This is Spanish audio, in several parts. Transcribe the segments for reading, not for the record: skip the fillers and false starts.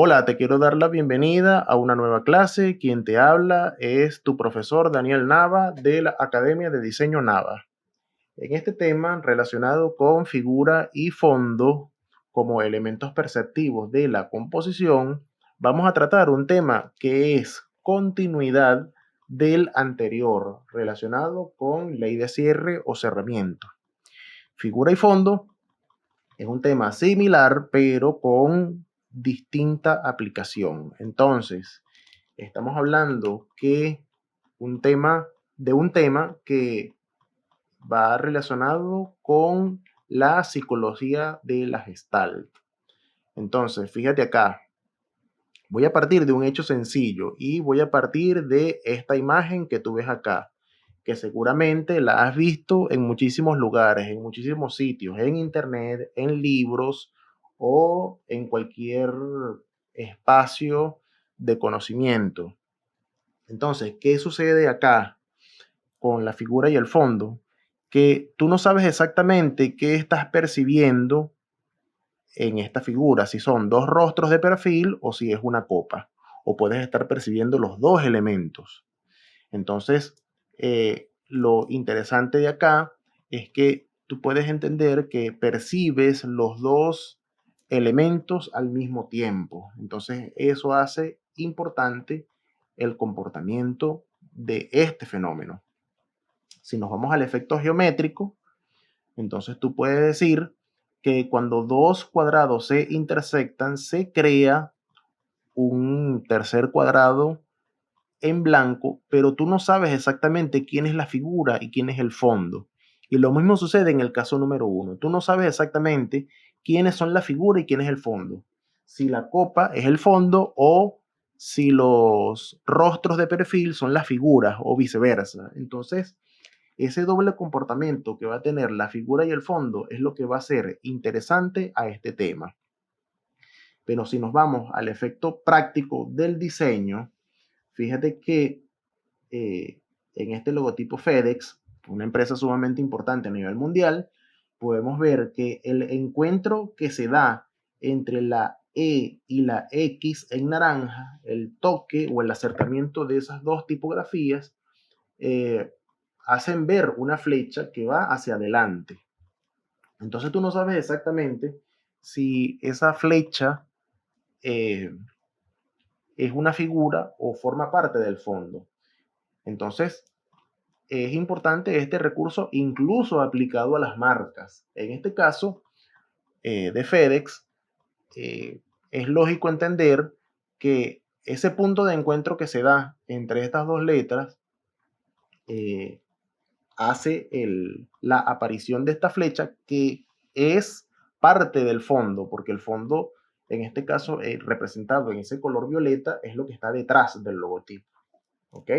Hola, te quiero dar la bienvenida a una nueva clase. Quien te habla es tu profesor Daniel Nava de la Academia de Diseño Nava. En este tema relacionado con figura y fondo como elementos perceptivos de la composición, vamos a tratar un tema que es continuidad del anterior, relacionado con ley de cierre o cerramiento. Figura y fondo es un tema similar, pero con distinta aplicación. Entonces, estamos hablando que un tema que va relacionado con la psicología de la Gestalt. Entonces, fíjate acá, voy a partir de un hecho sencillo y voy a partir de esta imagen que tú ves acá, que seguramente la has visto en muchísimos lugares, en muchísimos sitios, en internet, en libros o en cualquier espacio de conocimiento. Entonces, ¿qué sucede acá con la figura y el fondo? Que tú no sabes exactamente qué estás percibiendo en esta figura, si son dos rostros de perfil o si es una copa, o puedes estar percibiendo los dos elementos. Entonces, lo interesante de acá es que tú puedes entender que percibes los dos elementos al mismo tiempo. Entonces, eso hace importante el comportamiento de este fenómeno. Si nos vamos al efecto geométrico, entonces tú puedes decir que cuando dos cuadrados se intersectan, se crea un tercer cuadrado en blanco, pero tú no sabes exactamente quién es la figura y quién es el fondo. Y lo mismo sucede en el caso número uno. Tú no sabes exactamente quiénes son la figura y quién es el fondo. Si la copa es el fondo o si los rostros de perfil son las figuras o viceversa. Entonces, ese doble comportamiento que va a tener la figura y el fondo es lo que va a ser interesante a este tema. Pero si nos vamos al efecto práctico del diseño, fíjate que en este logotipo FedEx, una empresa sumamente importante a nivel mundial, podemos ver que el encuentro que se da entre la E y la X en naranja, el toque o el acercamiento de esas dos tipografías, eh, hacen ver una flecha que va hacia adelante. Entonces tú no sabes exactamente si esa flecha eh, es una figura o forma parte del fondo. Entonces, es importante este recurso incluso aplicado a las marcas. En este caso de FedEx, es lógico entender que ese punto de encuentro que se da entre estas dos letras eh, hace la aparición de esta flecha que es parte del fondo, porque el fondo, en este caso, representado en ese color violeta, es lo que está detrás del logotipo. ¿Ok?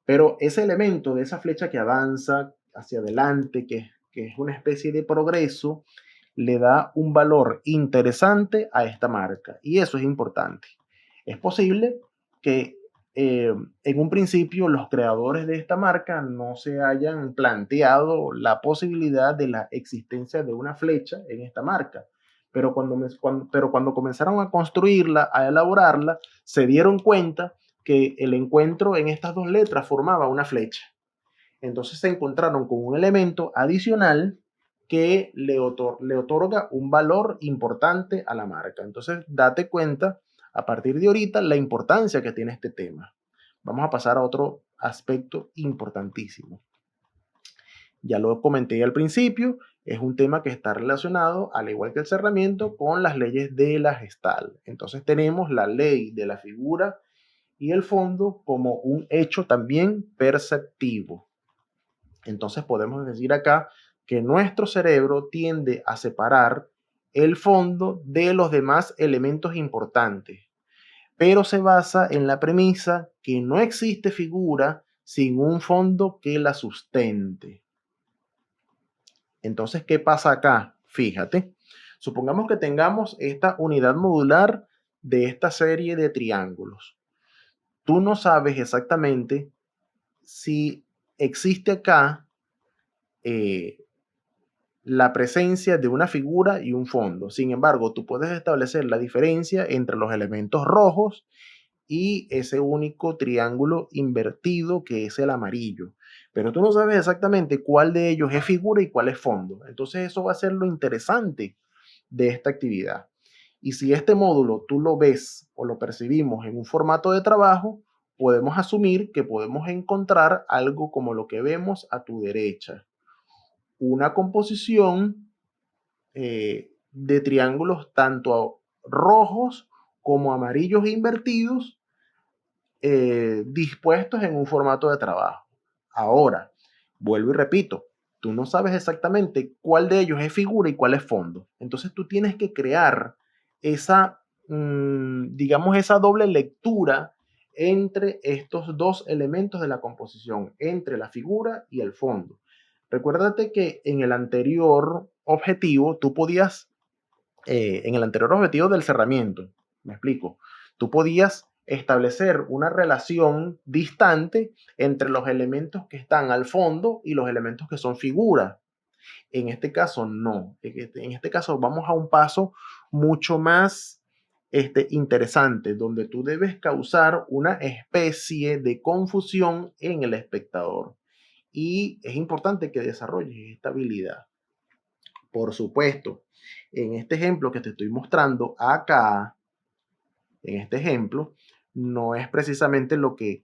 Pero ese elemento de esa flecha que avanza hacia adelante, que es una especie de progreso, le da un valor interesante a esta marca. Y eso es importante. Es posible que en un principio los creadores de esta marca no se hayan planteado la posibilidad de la existencia de una flecha en esta marca. Pero cuando comenzaron a construirla, a elaborarla, se dieron cuenta que el encuentro en estas dos letras formaba una flecha. Entonces se encontraron con un elemento adicional que le otorga un valor importante a la marca. Entonces date cuenta a partir de ahorita la importancia que tiene este tema. Vamos a pasar a otro aspecto importantísimo. Ya lo comenté al principio, es un tema que está relacionado, al igual que el cerramiento, con las leyes de la Gestalt. Entonces tenemos la ley de la figura y el fondo como un hecho también perceptivo. Entonces podemos decir acá que nuestro cerebro tiende a separar el fondo de los demás elementos importantes, pero se basa en la premisa que no existe figura sin un fondo que la sustente. Entonces, ¿qué pasa acá? Fíjate, supongamos que tengamos esta unidad modular de esta serie de triángulos. Tú no sabes exactamente si existe acá eh, la presencia de una figura y un fondo. Sin embargo, tú puedes establecer la diferencia entre los elementos rojos y ese único triángulo invertido que es el amarillo. Pero tú no sabes exactamente cuál de ellos es figura y cuál es fondo. Entonces eso va a ser lo interesante de esta actividad. Y si este módulo tú lo ves o lo percibimos en un formato de trabajo, podemos asumir que podemos encontrar algo como lo que vemos a tu derecha. Una composición de triángulos tanto rojos como amarillos invertidos dispuestos en un formato de trabajo. Ahora, vuelvo y repito, tú no sabes exactamente cuál de ellos es figura y cuál es fondo. Entonces tú tienes que crear esa, digamos, esa doble lectura entre estos dos elementos de la composición, entre la figura y el fondo. Recuérdate que en el anterior objetivo, tú podías, en el anterior objetivo del cerramiento, me explico, tú podías establecer una relación distante entre los elementos que están al fondo y los elementos que son figuras. En este caso, no. En este caso, vamos a un paso mucho más interesante, donde tú debes causar una especie de confusión en el espectador. Y es importante que desarrolles esta habilidad. Por supuesto, en este ejemplo que te estoy mostrando acá, en este ejemplo, no es precisamente lo que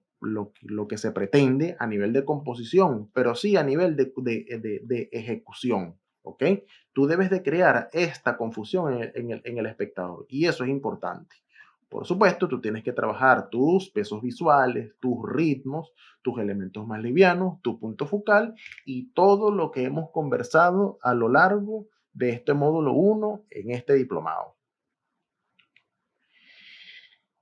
se pretende a nivel de composición, pero sí a nivel de ejecución. ¿Ok? Tú debes de crear esta confusión en el espectador y eso es importante. Por supuesto, tú tienes que trabajar tus pesos visuales, tus ritmos, tus elementos más livianos, tu punto focal y todo lo que hemos conversado a lo largo de este módulo 1 en este diplomado.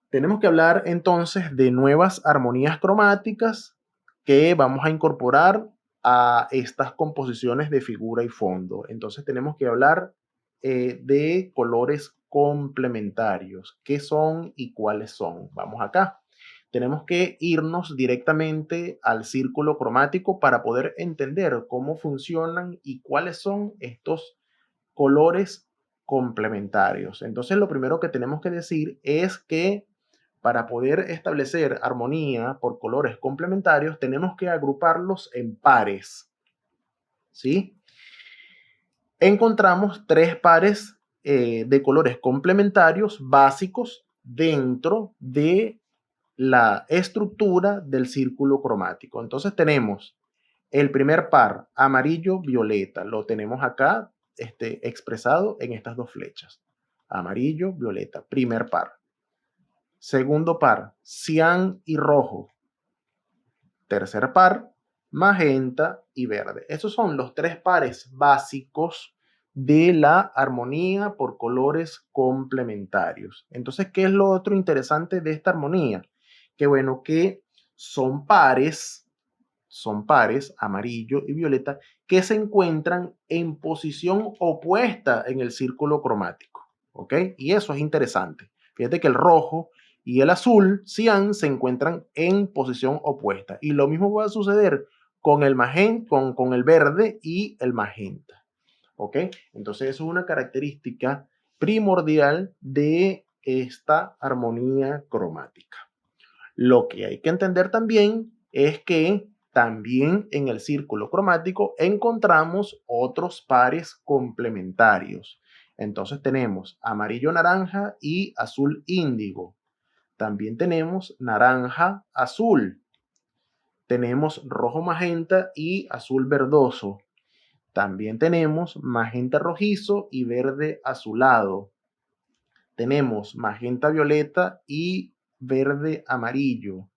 Tenemos que hablar entonces de nuevas armonías cromáticas que vamos a incorporar a estas composiciones de figura y fondo. Entonces tenemos que hablar de colores complementarios. ¿Qué son y cuáles son? Vamos acá. Tenemos que irnos directamente al círculo cromático para poder entender cómo funcionan y cuáles son estos colores complementarios. Entonces lo primero que tenemos que decir es que para poder establecer armonía por colores complementarios, tenemos que agruparlos en pares, ¿sí? Encontramos tres pares de colores complementarios básicos dentro de la estructura del círculo cromático. Entonces tenemos el primer par, amarillo-violeta, lo tenemos acá expresado en estas dos flechas. Amarillo-violeta, primer par. Segundo par, cian y rojo. Tercer par, magenta y verde. Esos son los tres pares básicos de la armonía por colores complementarios. Entonces, ¿qué es lo otro interesante de esta armonía? Que bueno, que son pares, amarillo y violeta, que se encuentran en posición opuesta en el círculo cromático. ¿Ok? Y eso es interesante. Fíjate que el rojo y el azul, cian, se encuentran en posición opuesta. Y lo mismo va a suceder con el con el verde y el magenta. ¿Ok? Entonces eso es una característica primordial de esta armonía cromática. Lo que hay que entender también es que también en el círculo cromático encontramos otros pares complementarios. Entonces tenemos amarillo naranja y azul índigo. También tenemos naranja azul. Tenemos rojo magenta y azul verdoso. También tenemos magenta rojizo y verde azulado. Tenemos magenta violeta y verde amarillo.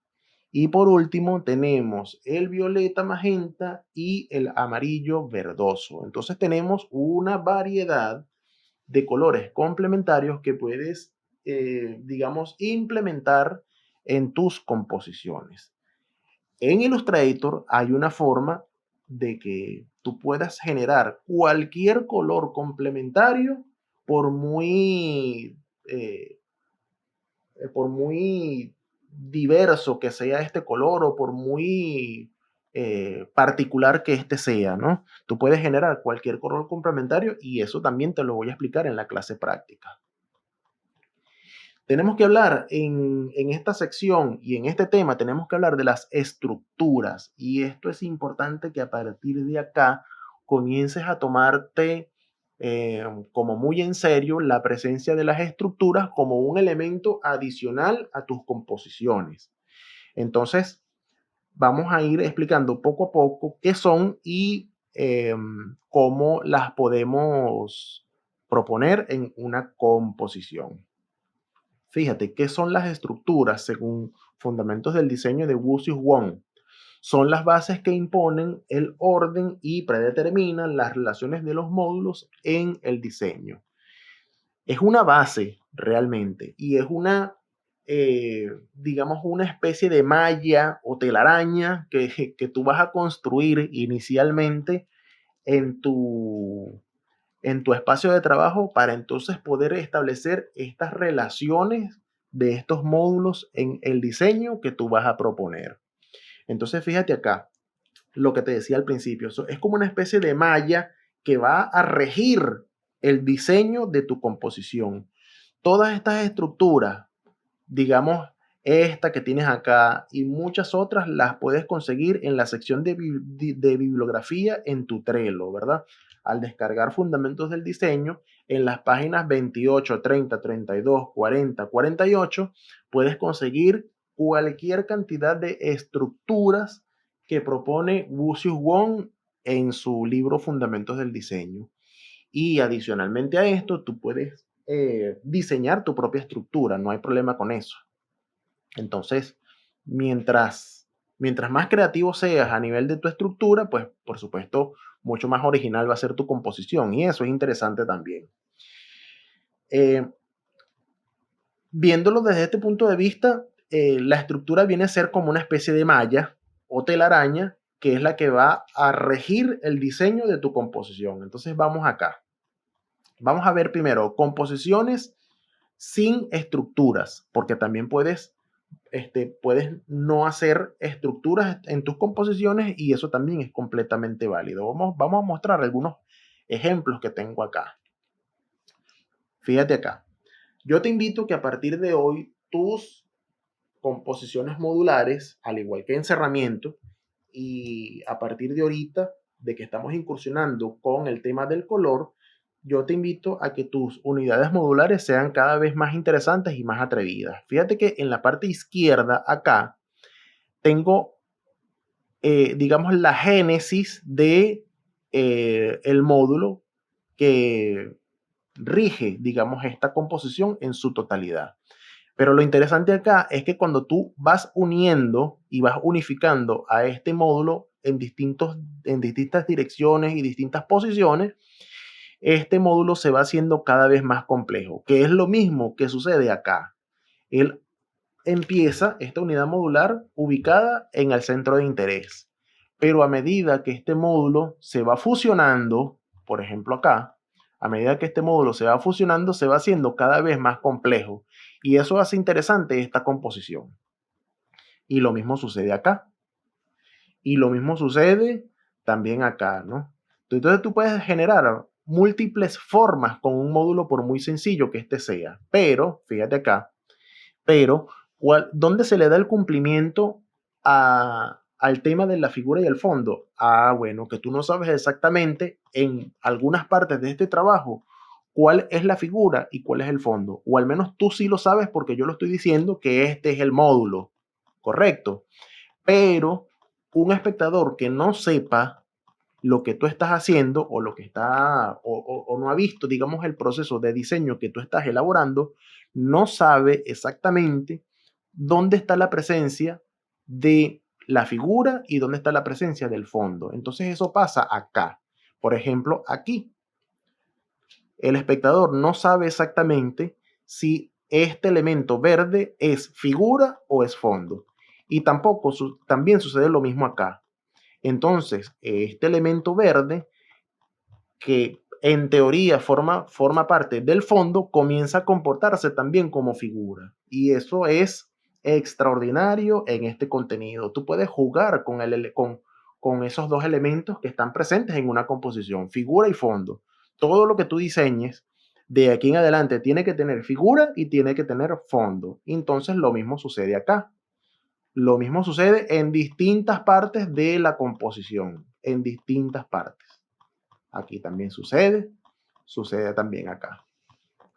Y por último tenemos el violeta magenta y el amarillo verdoso. Entonces tenemos una variedad de colores complementarios que puedes, digamos, implementar en tus composiciones. En Illustrator hay una forma de que tú puedas generar cualquier color complementario por muy, eh, por muy diverso que sea este color o por muy particular que este sea, ¿no? Tú puedes generar cualquier color complementario y eso también te lo voy a explicar en la clase práctica. Tenemos que hablar en esta sección y en este tema, tenemos que hablar de las estructuras y esto es importante que a partir de acá comiences a tomarte como muy en serio la presencia de las estructuras como un elemento adicional a tus composiciones. Entonces, vamos a ir explicando poco a poco qué son y cómo las podemos proponer en una composición. Fíjate, ¿qué son las estructuras según fundamentos del diseño de Wuxius-Wong? Son las bases que imponen el orden y predeterminan las relaciones de los módulos en el diseño. Es una base realmente y es una, digamos, una especie de malla o telaraña que tú vas a construir inicialmente en en tu espacio de trabajo para entonces poder establecer estas relaciones de estos módulos en el diseño que tú vas a proponer. Entonces, fíjate acá, lo que te decía al principio, es como una especie de malla que va a regir el diseño de tu composición. Todas estas estructuras, digamos, esta que tienes acá y muchas otras las puedes conseguir en la sección de bibliografía en tu Trello, ¿verdad? Al descargar fundamentos del diseño, en las páginas 28, 30, 32, 40, 48, puedes conseguir cualquier cantidad de estructuras que propone Wuxius-Wong en su libro Fundamentos del Diseño. Y adicionalmente a esto, tú puedes diseñar tu propia estructura, no hay problema con eso. Entonces, mientras más creativo seas a nivel de tu estructura, pues por supuesto, mucho más original va a ser tu composición y eso es interesante también. Viéndolo desde este punto de vista, la estructura viene a ser como una especie de malla o telaraña que es la que va a regir el diseño de tu composición. Entonces vamos acá. Vamos a ver primero composiciones sin estructuras, porque también puedes no hacer estructuras en tus composiciones y eso también es completamente válido. Vamos a mostrar algunos ejemplos que tengo acá. Fíjate acá. Yo te invito que a partir de hoy tus composiciones modulares, al igual que encerramiento, y a partir de ahorita, de que estamos incursionando con el tema del color, yo te invito a que tus unidades modulares sean cada vez más interesantes y más atrevidas. Fíjate que en la parte izquierda, acá, tengo, digamos, la génesis de el módulo que rige, digamos, esta composición en su totalidad. Pero lo interesante acá es que cuando tú vas uniendo y vas unificando a este módulo en distintas direcciones y distintas posiciones, este módulo se va haciendo cada vez más complejo, que es lo mismo que sucede acá. Él empieza esta unidad modular ubicada en el centro de interés, pero a medida que este módulo se va fusionando, por ejemplo acá, a medida que este módulo se va fusionando, se va haciendo cada vez más complejo y eso hace interesante esta composición. Y lo mismo sucede acá. Y lo mismo sucede también acá, ¿no? Entonces tú puedes generar múltiples formas con un módulo por muy sencillo que este sea. Pero, fíjate acá, pero ¿dónde se le da el cumplimiento al tema de la figura y el fondo? Ah, bueno, que tú no sabes exactamente en algunas partes de este trabajo cuál es la figura y cuál es el fondo. O al menos tú sí lo sabes porque yo lo estoy diciendo que este es el módulo, ¿correcto? Pero un espectador que no sepa lo que tú estás haciendo o lo que está o no ha visto, digamos, el proceso de diseño que tú estás elaborando, no sabe exactamente dónde está la presencia de la figura y dónde está la presencia del fondo. Entonces eso pasa acá. Por ejemplo, aquí. El espectador no sabe exactamente si este elemento verde es figura o es fondo. Y tampoco también sucede lo mismo acá. Entonces, este elemento verde, que en teoría forma parte del fondo, comienza a comportarse también como figura. Y eso es extraordinario en este contenido. Tú puedes jugar con con esos dos elementos que están presentes en una composición, figura y fondo. Todo lo que tú diseñes de aquí en adelante tiene que tener figura y tiene que tener fondo. Entonces lo mismo sucede acá. Lo mismo sucede en distintas partes de la composición, en distintas partes. Aquí también sucede también acá.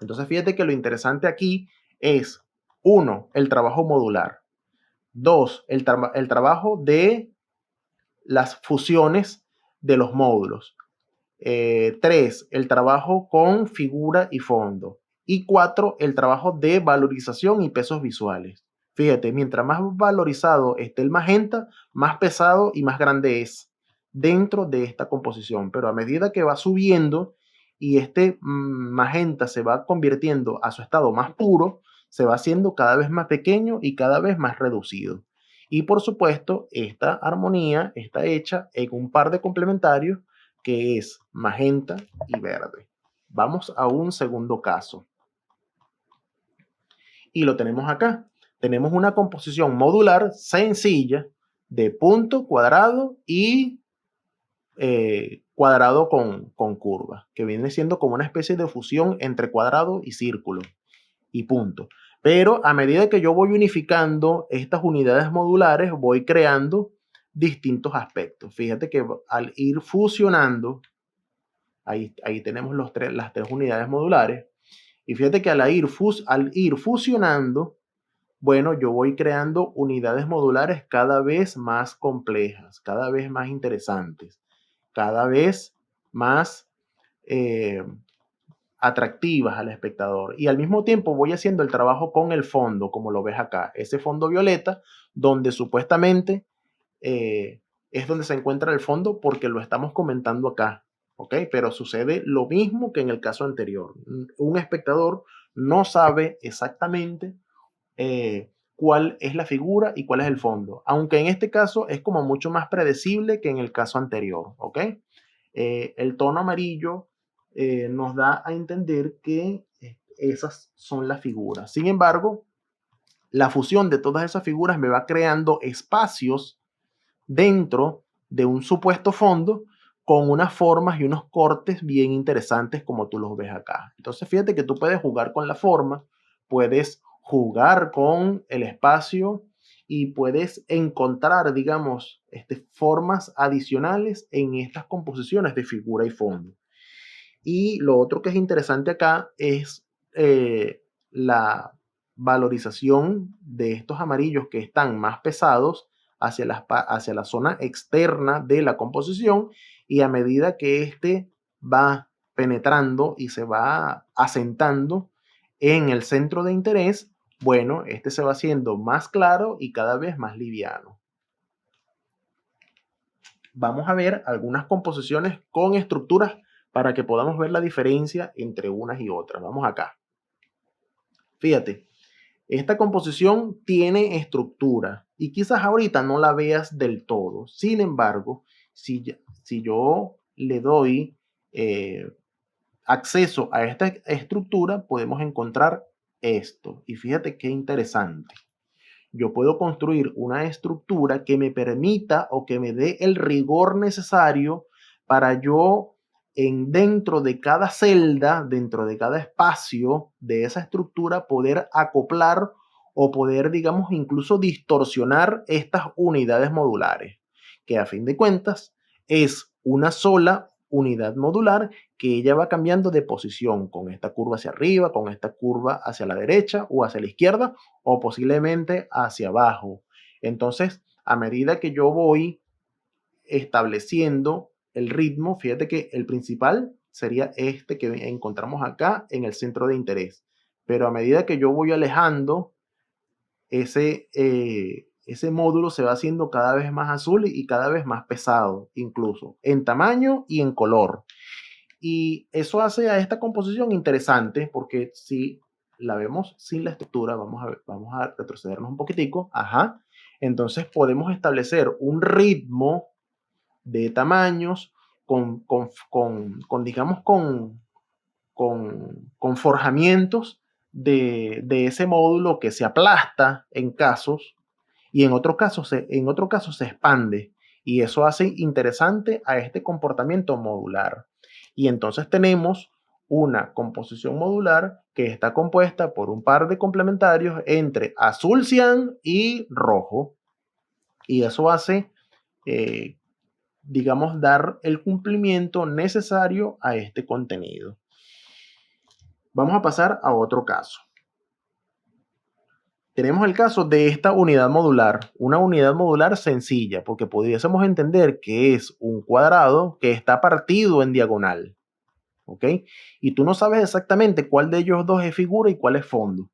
Entonces fíjate que lo interesante aquí es, uno, el trabajo modular. Dos, el trabajo de las fusiones de los módulos. Tres, el trabajo con figura y fondo. Y cuatro, el trabajo de valorización y pesos visuales. Fíjate, mientras más valorizado esté el magenta, más pesado y más grande es dentro de esta composición. Pero a medida que va subiendo y este magenta se va convirtiendo a su estado más puro, se va haciendo cada vez más pequeño y cada vez más reducido. Y por supuesto, esta armonía está hecha en un par de complementarios que es magenta y verde. Vamos a un segundo caso. Y lo tenemos acá. Tenemos una composición modular sencilla de punto, cuadrado y cuadrado con curva, que viene siendo como una especie de fusión entre cuadrado y círculo y punto. Pero a medida que yo voy unificando estas unidades modulares, voy creando distintos aspectos. Fíjate que al ir fusionando, ahí tenemos las tres unidades modulares, y fíjate que al ir fusionando, bueno, yo voy creando unidades modulares cada vez más complejas, cada vez más interesantes, cada vez más atractivas al espectador. Y al mismo tiempo voy haciendo el trabajo con el fondo, como lo ves acá, ese fondo violeta, donde supuestamente es donde se encuentra el fondo porque lo estamos comentando acá, ¿ok? Pero sucede lo mismo que en el caso anterior. Un espectador no sabe exactamente cuál es la figura y cuál es el fondo, aunque en este caso es como mucho más predecible que en el caso anterior, ¿ok? El tono amarillo nos da a entender que esas son las figuras. Sin embargo, la fusión de todas esas figuras me va creando espacios dentro de un supuesto fondo con unas formas y unos cortes bien interesantes como tú los ves acá. Entonces fíjate que tú puedes jugar con la forma, puedes jugar con el espacio y puedes encontrar, digamos, formas adicionales en estas composiciones de figura y fondo. Y lo otro que es interesante acá es la valorización de estos amarillos que están más pesados hacia la zona externa de la composición, y a medida que este va penetrando y se va asentando en el centro de interés, bueno, este se va haciendo más claro y cada vez más liviano. Vamos a ver algunas composiciones con estructuras para que podamos ver la diferencia entre unas y otras. Vamos acá. Fíjate, esta composición tiene estructura y quizás ahorita no la veas del todo. Sin embargo, si yo le doy acceso a esta estructura, podemos encontrar esto. Y fíjate qué interesante. Yo puedo construir una estructura que me permita o que me dé el rigor necesario para yo dentro de cada celda, dentro de cada espacio de esa estructura, poder acoplar o poder, digamos, incluso distorsionar estas unidades modulares, que a fin de cuentas es una sola unidad modular que ella va cambiando de posición con esta curva hacia arriba, con esta curva hacia la derecha o hacia la izquierda o posiblemente hacia abajo. Entonces, a medida que yo voy estableciendo el ritmo, fíjate que el principal sería este que encontramos acá en el centro de interés. Pero a medida que yo voy alejando, ese módulo se va haciendo cada vez más azul y cada vez más pesado, incluso en tamaño y en color. Y eso hace a esta composición interesante porque si la vemos sin la estructura, vamos a retrocedernos un poquitico, ajá, entonces podemos establecer un ritmo de tamaños digamos, con forjamientos de ese módulo que se aplasta en casos y en otro caso se expande Y eso hace interesante a este comportamiento modular. Y entonces tenemos una composición modular que está compuesta por un par de complementarios entre azul cian y rojo. Y eso hace, digamos, dar el cumplimiento necesario a este contenido. Vamos a pasar a otro caso. Tenemos el caso de esta unidad modular, una unidad modular sencilla, porque pudiésemos entender que es un cuadrado que está partido en diagonal, ¿ok? Y tú no sabes exactamente cuál de ellos dos es figura y cuál es fondo.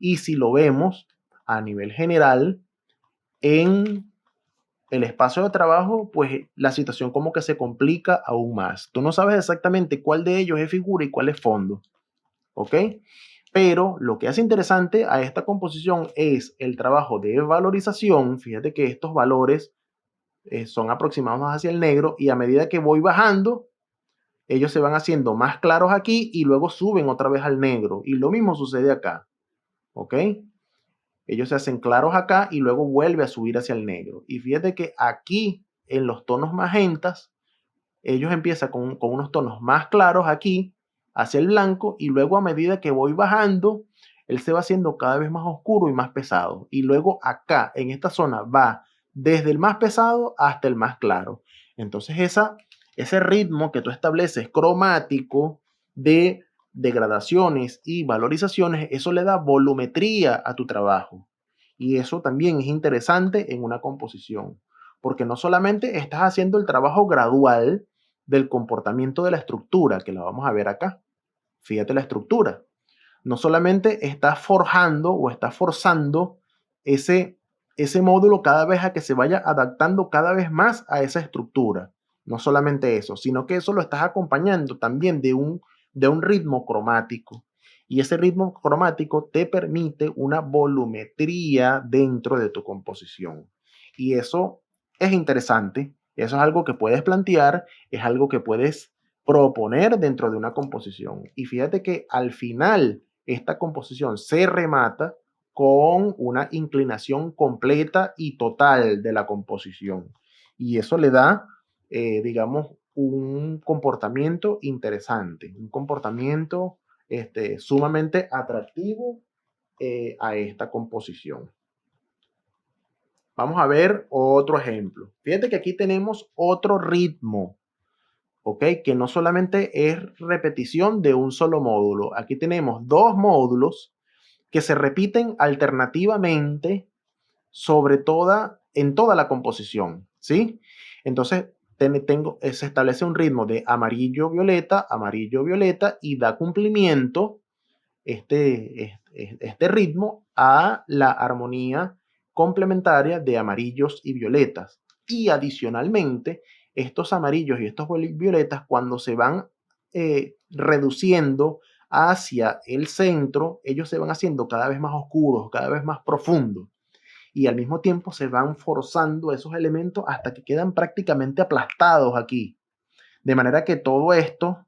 Y si lo vemos a nivel general, en el espacio de trabajo, pues la situación como que se complica aún más. Tú no sabes exactamente cuál de ellos es figura y cuál es fondo, ¿ok? Pero lo que hace interesante a esta composición es el trabajo de valorización. Fíjate que estos valores son aproximados hacia el negro y a medida que voy bajando, ellos se van haciendo más claros aquí y luego suben otra vez al negro. Y lo mismo sucede acá, ¿ok? Ellos se hacen claros acá y luego vuelve a subir hacia el negro. Y fíjate que aquí en los tonos magentas, ellos empiezan con unos tonos más claros aquí hacia el blanco y luego a medida que voy bajando, él se va haciendo cada vez más oscuro y más pesado. Y luego acá, en esta zona, va desde el más pesado hasta el más claro. Entonces ese ritmo que tú estableces cromático de degradaciones y valorizaciones, eso le da volumetría a tu trabajo. Y eso también es interesante en una composición, porque no solamente estás haciendo el trabajo gradual del comportamiento de la estructura, que la vamos a ver acá. Fíjate la estructura. No solamente estás forjando o estás forzando ese módulo cada vez a que se vaya adaptando cada vez más a esa estructura. No solamente eso, sino que eso lo estás acompañando también de un ritmo cromático. Y ese ritmo cromático te permite una volumetría dentro de tu composición. Y eso es interesante. Eso es algo que puedes plantear, es algo que puedes proponer dentro de una composición. Y fíjate que al final esta composición se remata con una inclinación completa y total de la composición. Y eso le da, digamos, un comportamiento interesante, un comportamiento sumamente atractivo a esta composición. Vamos a ver otro ejemplo. Fíjate que aquí tenemos otro ritmo, ¿ok? Que no solamente es repetición de un solo módulo. Aquí tenemos dos módulos que se repiten alternativamente en toda la composición, ¿sí? Entonces, se establece un ritmo de amarillo, violeta y da cumplimiento este ritmo a la armonía complementaria de amarillos y violetas. Y adicionalmente, estos amarillos y estos violetas, cuando se van reduciendo hacia el centro, ellos se van haciendo cada vez más oscuros, cada vez más profundos. Y al mismo tiempo se van forzando esos elementos hasta que quedan prácticamente aplastados aquí. De manera que todo esto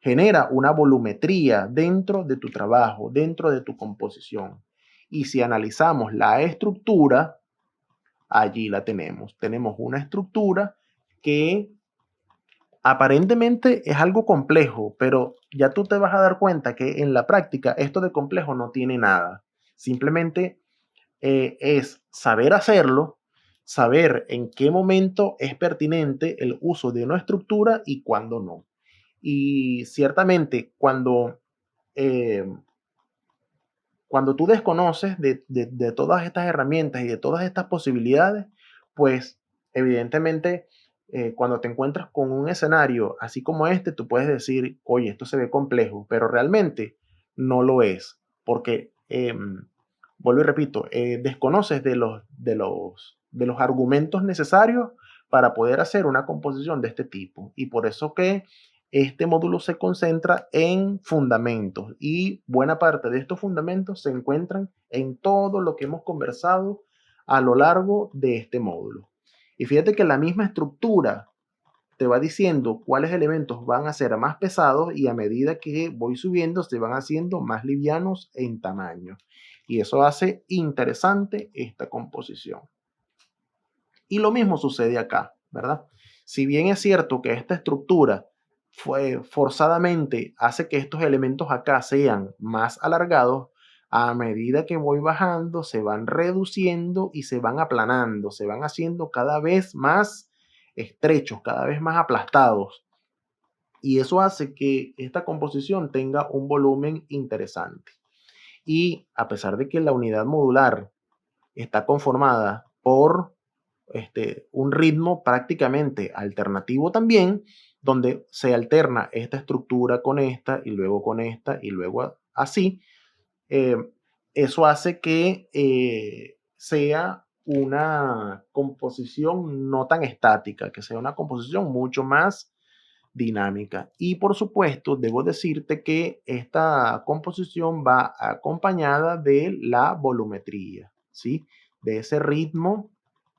genera una volumetría dentro de tu trabajo, dentro de tu composición. Y si analizamos la estructura, allí la tenemos. Tenemos una estructura que aparentemente es algo complejo, pero ya tú te vas a dar cuenta que en la práctica esto de complejo no tiene nada. Simplemente es saber hacerlo, saber en qué momento es pertinente el uso de una estructura y cuándo no. Y ciertamente eh, cuando tú desconoces de todas estas herramientas y de todas estas posibilidades, pues evidentemente cuando te encuentras con un escenario así como este, tú puedes decir, oye, esto se ve complejo, pero realmente no lo es, porque, vuelvo y repito, desconoces de los argumentos necesarios para poder hacer una composición de este tipo. Y por eso que este módulo se concentra en fundamentos y buena parte de estos fundamentos se encuentran en todo lo que hemos conversado a lo largo de este módulo. Y fíjate que la misma estructura te va diciendo cuáles elementos van a ser más pesados y a medida que voy subiendo se van haciendo más livianos en tamaño. Y eso hace interesante esta composición. Y lo mismo sucede acá. ¿verdad? Si bien es cierto que esta estructura forzadamente hace que estos elementos acá sean más alargados, a medida que voy bajando se van reduciendo y se van aplanando, se van haciendo cada vez más estrechos, cada vez más aplastados. Y eso hace que esta composición tenga un volumen interesante. Y a pesar de que la unidad modular está conformada por un ritmo prácticamente alternativo también, donde se alterna esta estructura con esta y luego con esta y luego así, eh, eso hace que sea una composición no tan estática, que sea una composición mucho más dinámica. Y por supuesto, debo decirte que esta composición va acompañada de la volumetría, ¿sí? De ese ritmo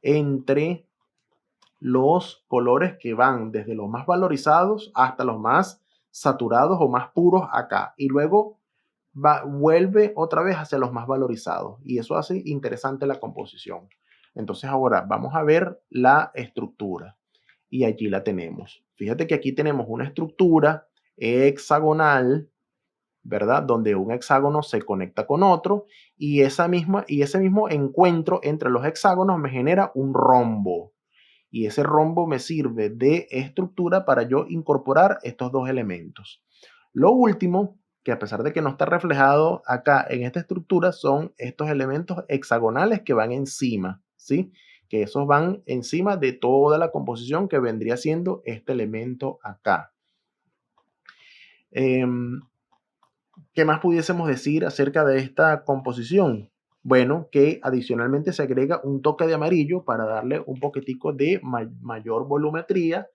entre los colores que van desde los más valorizados hasta los más saturados o más puros acá. Y luego vuelve otra vez hacia los más valorizados. Y eso hace interesante la composición. Entonces ahora vamos a ver la estructura. Y allí la tenemos. Fíjate que aquí tenemos una estructura hexagonal, ¿verdad? Donde un hexágono se conecta con otro y ese mismo encuentro entre los hexágonos me genera un rombo. Y ese rombo me sirve de estructura para yo incorporar estos dos elementos. Lo último, que a pesar de que no está reflejado acá en esta estructura, son estos elementos hexagonales que van encima, ¿sí? Que esos van encima de toda la composición que vendría siendo este elemento acá. ¿Qué más pudiésemos decir acerca de esta composición? Bueno, que adicionalmente se agrega un toque de amarillo para darle un poquitico de mayor volumetría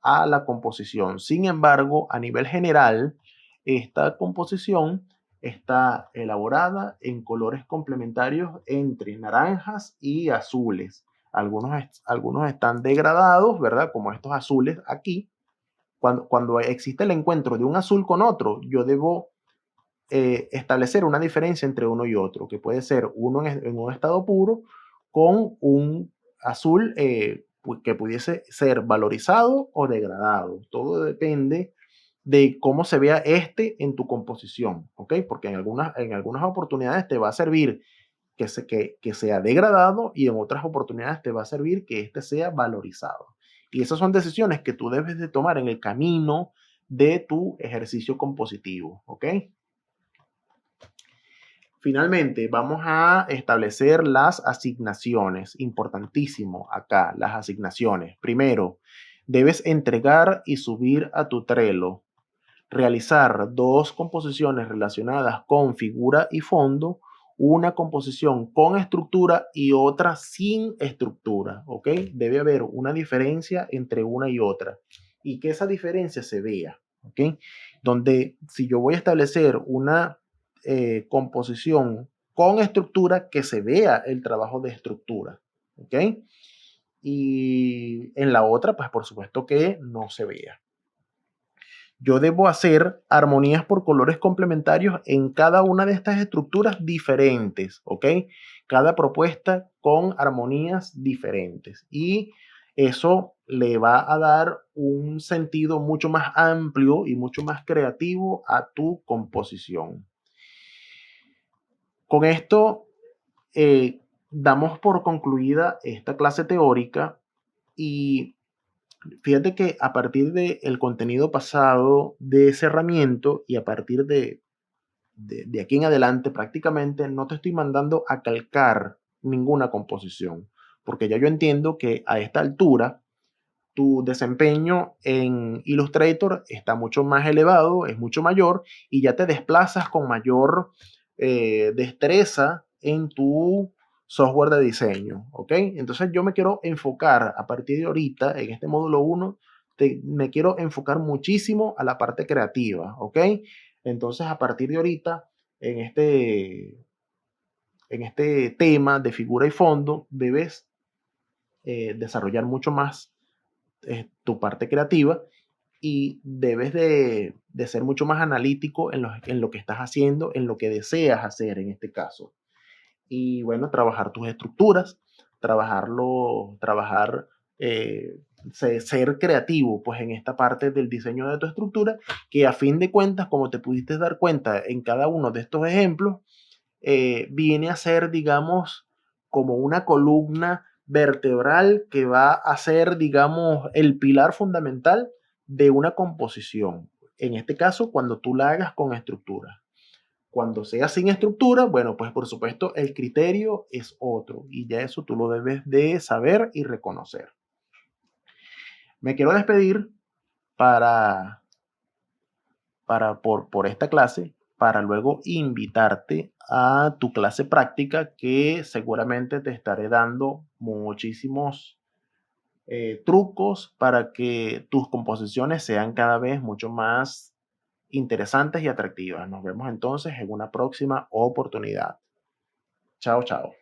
a la composición. Sin embargo, a nivel general, esta composición está elaborada en colores complementarios entre naranjas y azules. Algunos están degradados, ¿verdad? Como estos azules aquí. Cuando existe el encuentro de un azul con otro, yo debo establecer una diferencia entre uno y otro, que puede ser uno en un estado puro con un azul que pudiese ser valorizado o degradado. Todo depende de cómo se vea este en tu composición, ¿ok? Porque en algunas oportunidades te va a servir que sea degradado y en otras oportunidades te va a servir que este sea valorizado. Y esas son decisiones que tú debes de tomar en el camino de tu ejercicio compositivo, ¿ok? Finalmente, vamos a establecer las asignaciones. Importantísimo acá, las asignaciones. Primero, debes entregar y subir a tu Trello. Realizar dos composiciones relacionadas con figura y fondo, una composición con estructura y otra sin estructura, ¿ok? Debe haber una diferencia entre una y otra y que esa diferencia se vea, ¿ok? Donde si yo voy a establecer una composición con estructura, que se vea el trabajo de estructura, ¿ok? Y en la otra, pues por supuesto que no se vea. Yo debo hacer armonías por colores complementarios en cada una de estas estructuras diferentes, ¿ok? Cada propuesta con armonías diferentes. Y eso le va a dar un sentido mucho más amplio y mucho más creativo a tu composición. Con esto damos por concluida esta clase teórica y fíjate que a partir del contenido pasado de cerramiento y a partir de aquí en adelante prácticamente no te estoy mandando a calcar ninguna composición, porque ya yo entiendo que a esta altura tu desempeño en Illustrator está mucho más elevado, es mucho mayor y ya te desplazas con mayor destreza en tu software de diseño, ¿ok? Entonces yo me quiero enfocar a partir de ahorita, en este módulo 1, me quiero enfocar muchísimo a la parte creativa, ¿ok? Entonces a partir de ahorita, en este tema de figura y fondo, debes desarrollar mucho más tu parte creativa y debes de ser mucho más analítico en lo que estás haciendo, en lo que deseas hacer en este caso. Y bueno, trabajar tus estructuras, trabajar ser creativo pues en esta parte del diseño de tu estructura, que a fin de cuentas, como te pudiste dar cuenta en cada uno de estos ejemplos, viene a ser, digamos, como una columna vertebral que va a ser, digamos, el pilar fundamental de una composición. En este caso, cuando tú la hagas con estructura. Cuando sea sin estructura, bueno, pues por supuesto el criterio es otro y ya eso tú lo debes de saber y reconocer. Me quiero despedir para, por esta clase, para luego invitarte a tu clase práctica, que seguramente te estaré dando muchísimos trucos para que tus composiciones sean cada vez mucho más interesantes y atractivas. Nos vemos entonces en una próxima oportunidad. Chao, chao.